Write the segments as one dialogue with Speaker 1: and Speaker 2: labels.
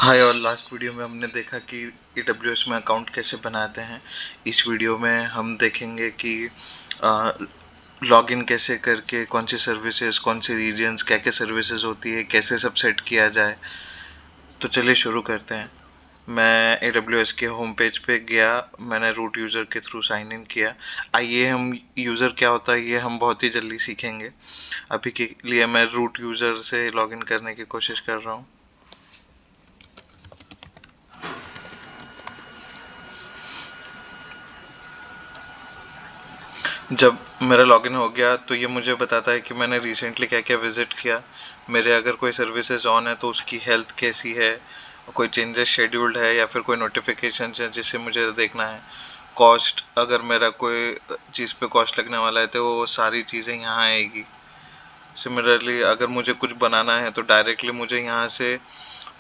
Speaker 1: हाय, और last video में हमने देखा कि AWS में अकाउंट कैसे बनाते हैं। इस वीडियो में हम देखेंगे कि लॉगिन कैसे करके कौन सी सर्विसेज, कौन सी रीजन्स, क्या क्या सर्विसेज होती है, कैसे सब सेट किया जाए। तो चलिए शुरू करते हैं। मैं AWS के होम पेज पे गया, मैंने रूट यूज़र के थ्रू साइन इन किया। आइए हम यूज़र क्या होता है ये हम बहुत ही जल्दी सीखेंगे। अभी के लिए मैं रूट यूज़र से लॉगिन करने की कोशिश कर रहा हूँ। जब मेरा लॉगिन हो गया तो ये मुझे बताता है कि मैंने रिसेंटली क्या क्या विज़िट किया। मेरे अगर कोई सर्विसेज ऑन है तो उसकी हेल्थ कैसी है, कोई चेंजेस शेड्यूल्ड है या फिर कोई नोटिफिकेशन है जिससे मुझे देखना है। कॉस्ट, अगर मेरा कोई चीज़ पे कॉस्ट लगने वाला है तो वो सारी चीज़ें यहाँ आएगी। सिमिलरली अगर मुझे कुछ बनाना है तो डायरेक्टली मुझे यहाँ से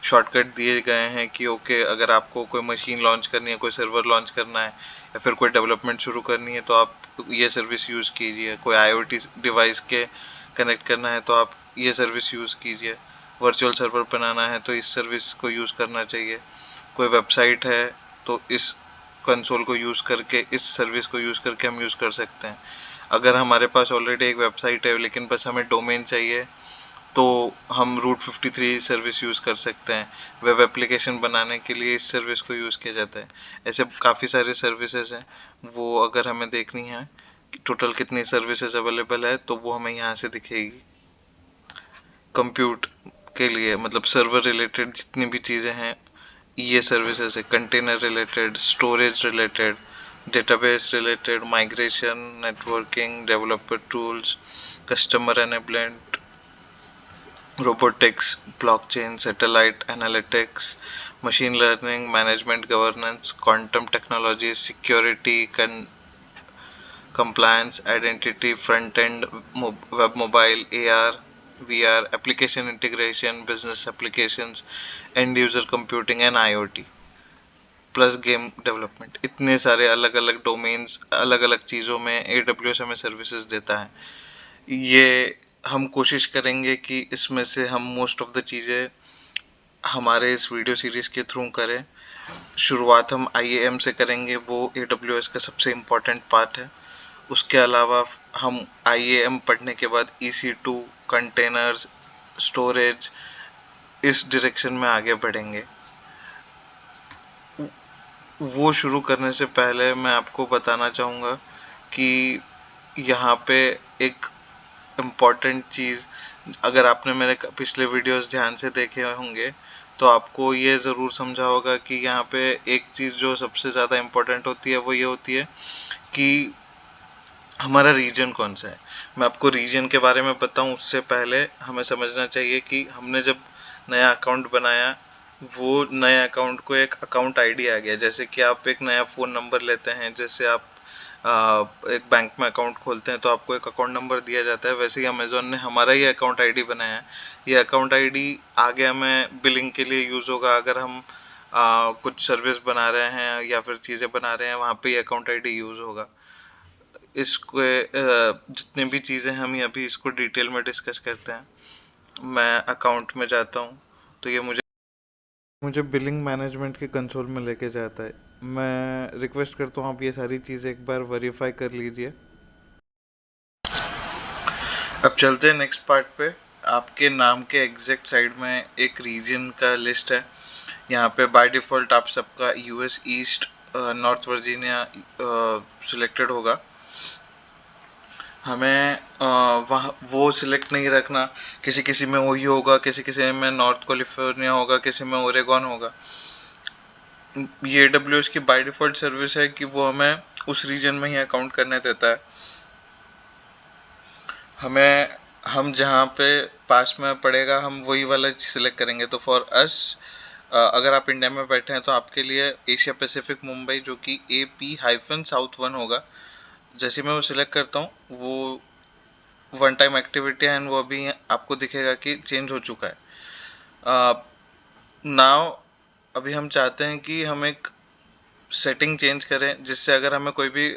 Speaker 1: शॉर्टकट दिए गए हैं कि ओके, अगर आपको कोई मशीन लॉन्च करनी है, कोई सर्वर लॉन्च करना है या फिर कोई डेवलपमेंट शुरू करनी है तो आप ये सर्विस यूज़ कीजिए। कोई IoT डिवाइस के कनेक्ट करना है तो आप ये सर्विस यूज़ कीजिए। वर्चुअल सर्वर बनाना है तो इस सर्विस को यूज़ करना चाहिए। कोई वेबसाइट है तो इस कंसोल को यूज़ करके, इस सर्विस को यूज़ करके हम यूज़ कर सकते हैं। अगर हमारे पास ऑलरेडी एक वेबसाइट है लेकिन बस हमें डोमेन चाहिए तो हम रूट 53 सर्विस यूज़ कर सकते हैं। वेब एप्लीकेशन बनाने के लिए इस सर्विस को यूज़ किया जाता है। ऐसे काफ़ी सारे सर्विसेज हैं, वो अगर हमें देखनी है कि टोटल कितनी सर्विसेज अवेलेबल है तो वो हमें यहाँ से दिखेगी। कंप्यूट के लिए मतलब सर्वर रिलेटेड जितनी भी चीज़ें हैं ये सर्विसेज है। Container related, storage related, database related, migration, networking, developer tools, customer enablement, robotics, blockchain, satellite analytics, machine learning, management governance, quantum technologies, security, compliance, identity, front end, web mobile, AR, VR, application integration, business applications, end user computing and IoT, plus game development. इतने सारे अलग अलग domains, अलग अलग चीज़ों में AWS हमें services देता है। ये हम कोशिश करेंगे कि इसमें से हम मोस्ट ऑफ द चीज़ें हमारे इस वीडियो सीरीज़ के थ्रू करें। शुरुआत हम IAM से करेंगे, वो AWS का सबसे इम्पोर्टेंट पार्ट है। उसके अलावा हम IAM पढ़ने के बाद EC2, कंटेनर्स, स्टोरेज, इस डायरेक्शन में आगे बढ़ेंगे। वो शुरू करने से पहले मैं आपको बताना चाहूँगा कि यहाँ पे एक इम्पॉर्टेंट चीज़, अगर आपने मेरे पिछले वीडियोस ध्यान से देखे होंगे तो आपको ये ज़रूर समझा होगा कि यहाँ पे एक चीज़ जो सबसे ज़्यादा इम्पोर्टेंट होती है वो ये होती है कि हमारा रीजन कौन सा है। मैं आपको रीजन के बारे में बताऊँ उससे पहले हमें समझना चाहिए कि हमने जब नया अकाउंट बनाया, वो नए अकाउंट को एक अकाउंट आईडी आ गया। जैसे कि आप एक नया फ़ोन नंबर लेते हैं, जैसे आप एक बैंक में अकाउंट खोलते हैं तो आपको एक अकाउंट नंबर दिया जाता है, वैसे ही अमेज़ॉन ने हमारा ही अकाउंट आईडी बनाया है। ये अकाउंट आईडी आगे हमें बिलिंग के लिए यूज़ होगा। अगर हम कुछ सर्विस बना रहे हैं या फिर चीज़ें बना रहे हैं, वहाँ पे ये अकाउंट आईडी यूज़ होगा। इसको जितने भी चीज़ें हम अभी इसको डिटेल में डिस्कस करते हैं। मैं अकाउंट में जाता हूँ तो ये मुझे मुझे बिलिंग मैनेजमेंट के कंसोल में लेके जाता है। मैं रिक्वेस्ट करता हूँ आप ये सारी चीज़ें एक बार वेरीफाई कर लीजिए। अब चलते हैं नेक्स्ट पार्ट पे। आपके नाम के एग्जैक्ट साइड में एक रीजन का लिस्ट है। यहाँ पे बाय डिफ़ॉल्ट आप सबका US east, north Virginia selected होगा। हमें वहाँ वो सिलेक्ट नहीं रखना। किसी किसी में वही होगा, किसी किसी में नॉर्थ कैलिफोर्निया होगा, किसी में ओरेगॉन होगा। ये AWS की बाय डिफ़ॉल्ट सर्विस है कि वो हमें उस रीजन में ही अकाउंट करने देता है। हमें हम जहाँ पे पास में पड़ेगा हम वही वाला सिलेक्ट करेंगे। तो फॉर अस, अगर आप इंडिया में बैठे हैं तो आपके लिए एशिया पैसिफिक मुंबई, जो कि AP-South 1 होगा। जैसे मैं वो सिलेक्ट करता हूँ वो वन टाइम एक्टिविटी है एंड वो अभी आपको दिखेगा कि चेंज हो चुका है। नाउ अभी हम चाहते हैं कि हम एक सेटिंग चेंज करें जिससे अगर हमें कोई भी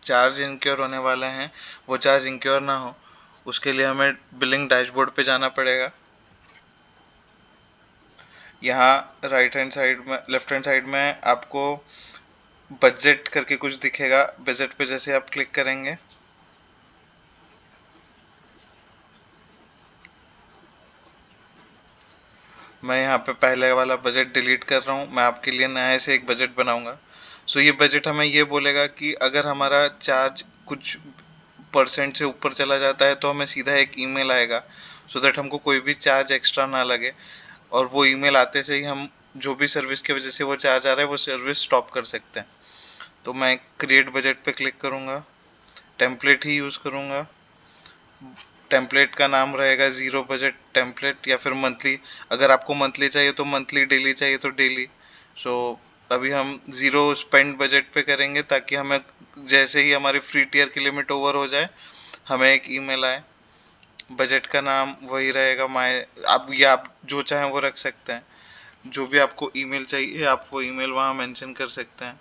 Speaker 1: चार्ज इंक्योर होने वाले हैं वो चार्ज इंक्योर ना हो। उसके लिए हमें बिलिंग डैशबोर्ड पे जाना पड़ेगा। यहाँ राइट हैंड साइड में, लेफ्ट हैंड साइड में आपको बजट करके कुछ दिखेगा। बजट पे जैसे आप क्लिक करेंगे, मैं यहाँ पे पहले वाला बजट डिलीट कर रहा हूँ, मैं आपके लिए नया से एक बजट बनाऊंगा। सो ये बजट हमें ये बोलेगा कि अगर हमारा चार्ज कुछ परसेंट से ऊपर चला जाता है तो हमें सीधा एक ईमेल आएगा, सो दैट हमको कोई भी चार्ज एक्स्ट्रा ना लगे, और वो ईमेल आते से ही हम जो भी सर्विस की वजह से वो चार्ज आ रहा है वो सर्विस स्टॉप कर सकते हैं। तो मैं क्रिएट बजट पे क्लिक करूँगा, टेम्पलेट ही यूज़ करूँगा। टेम्पलेट का नाम रहेगा ज़ीरो बजट टेम्पलेट, या फिर मंथली, अगर आपको मंथली चाहिए तो मंथली, डेली चाहिए तो डेली। सो अभी हम ज़ीरो स्पेंड बजट पे करेंगे, ताकि हमें जैसे ही हमारी फ्री टियर की लिमिट ओवर हो जाए हमें एक ईमेल आए। बजट का नाम वही रहेगा माय, आप जो चाहें वो रख सकते हैं। जो भी आपको ईमेल चाहिए आप वो ईमेल वहाँ मेंशन कर सकते हैं।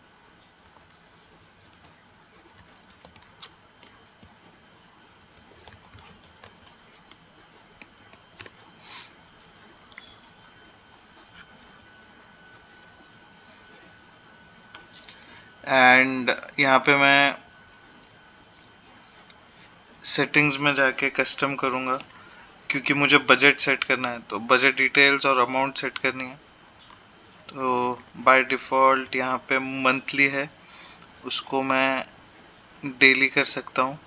Speaker 1: एंड यहाँ पे मैं सेटिंग्स में जाके कस्टम करूँगा, क्योंकि मुझे बजट सेट करना है तो बजट डिटेल्स और अमाउंट सेट करनी है। तो बाय डिफ़ॉल्ट यहाँ पे मंथली है, उसको मैं डेली कर सकता हूँ,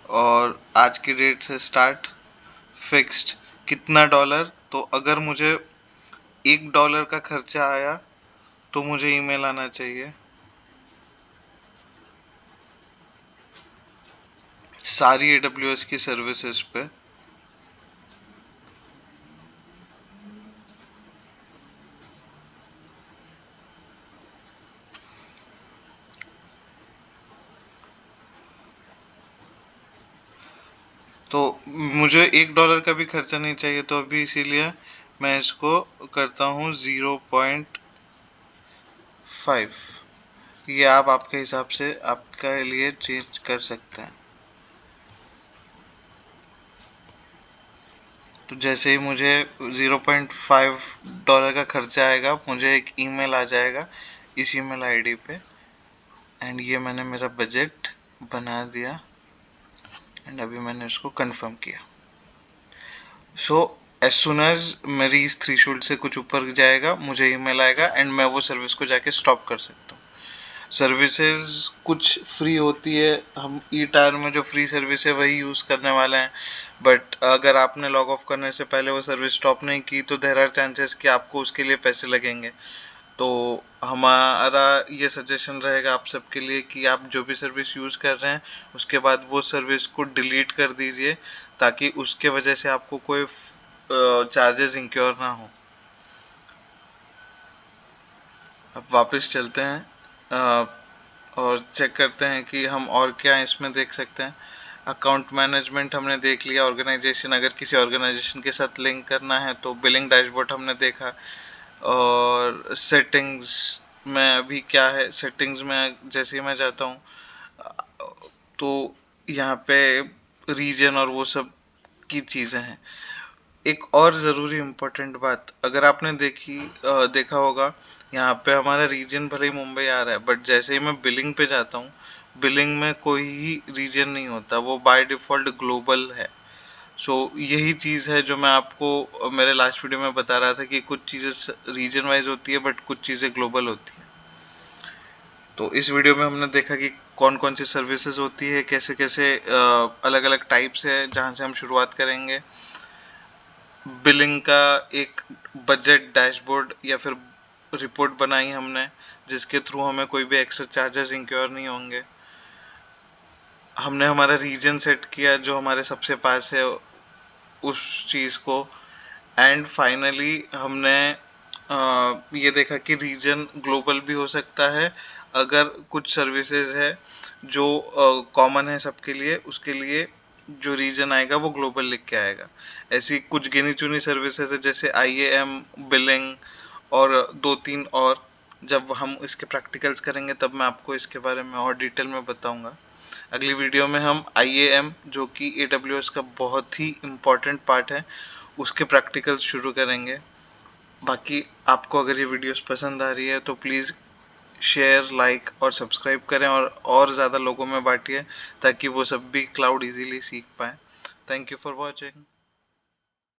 Speaker 1: और आज की डेट से स्टार्ट, फिक्स्ड कितना डॉलर। तो अगर मुझे $1 का खर्चा आया तो मुझे ईमेल आना चाहिए सारी AWS की सर्विसेज पे। तो मुझे $1 का भी खर्चा नहीं चाहिए, तो अभी इसीलिए मैं इसको करता हूँ 0.5। ये आप आपके हिसाब से आपके लिए चेंज कर सकते हैं। तो जैसे ही मुझे $0.5 का खर्चा आएगा मुझे एक ईमेल आ जाएगा इस ईमेल आईडी पे, एंड ये मैंने मेरा बजट बना दिया, एंड अभी मैंने उसको कंफर्म किया। सो एज सुन एज मेरी इस थ्रेशोल्ड से कुछ ऊपर जाएगा मुझे ईमेल आएगा, एंड मैं वो सर्विस को जाके स्टॉप कर सकता हूँ। सर्विसेज कुछ फ्री होती है, हम ई टायर में जो फ्री सर्विस है वही यूज़ करने वाले हैं, बट अगर आपने लॉग ऑफ करने से पहले वो सर्विस स्टॉप नहीं की तो देयर आर चांसेस कि आपको उसके लिए पैसे लगेंगे। तो हमारा ये सजेशन रहेगा आप सबके लिए कि आप जो भी सर्विस यूज़ कर रहे हैं उसके बाद वो सर्विस को डिलीट कर दीजिए, ताकि उसके वजह से आपको कोई चार्जेस इंक्योर ना हो। अब वापस चलते हैं और चेक करते हैं कि हम और क्या इसमें देख सकते हैं। अकाउंट मैनेजमेंट हमने देख लिया, ऑर्गेनाइजेशन अगर किसी ऑर्गेनाइजेशन के साथ लिंक करना है तो बिलिंग डैशबोर्ड हमने देखा, और सेटिंग्स में अभी क्या है, सेटिंग्स में जैसे ही मैं जाता हूँ तो यहाँ पे रीजन और वो सब की चीज़ें हैं। एक और ज़रूरी इम्पोर्टेंट बात, अगर आपने देखा होगा, यहाँ पे हमारा रीजन भले ही मुंबई आ रहा है, बट जैसे ही मैं बिलिंग पे जाता हूँ बिलिंग में कोई ही रीजन नहीं होता, वो बाय डिफ़ॉल्ट ग्लोबल है। सो यही चीज़ है जो मैं आपको मेरे लास्ट वीडियो में बता रहा था कि कुछ चीज़ें रीजन वाइज होती है बट कुछ चीज़ें ग्लोबल होती है। तो इस वीडियो में हमने देखा कि कौन कौन सी सर्विसेज होती है, कैसे कैसे अलग अलग टाइप्स है, जहाँ से हम शुरुआत करेंगे। बिलिंग का एक बजट डैशबोर्ड या फिर रिपोर्ट बनाई हमने, जिसके थ्रू हमें कोई भी एक्स्ट्रा चार्जेस इंक्योर नहीं होंगे। हमने हमारा रीजन सेट किया जो हमारे सबसे पास है उस चीज़ को, एंड फाइनली हमने ये देखा कि रीजन ग्लोबल भी हो सकता है। अगर कुछ सर्विसेज है जो कॉमन है सबके लिए, उसके लिए जो रीजन आएगा वो ग्लोबल लिख के आएगा। ऐसी कुछ गिनी चुनी सर्विसेज है जैसे IAM, बिलिंग और दो तीन और। जब हम इसके प्रैक्टिकल्स करेंगे तब मैं आपको इसके बारे में और डिटेल में बताऊंगा। अगली वीडियो में हम IAM, जो कि AWS का बहुत ही इम्पोर्टेंट पार्ट है, उसके प्रैक्टिकल्स शुरू करेंगे। बाकी आपको अगर ये वीडियोस पसंद आ रही है तो प्लीज़ शेयर, लाइक और सब्सक्राइब करें और ज़्यादा लोगों में बांटिए ताकि वो सब भी क्लाउड इजीली सीख पाएँ। Thank you for watching.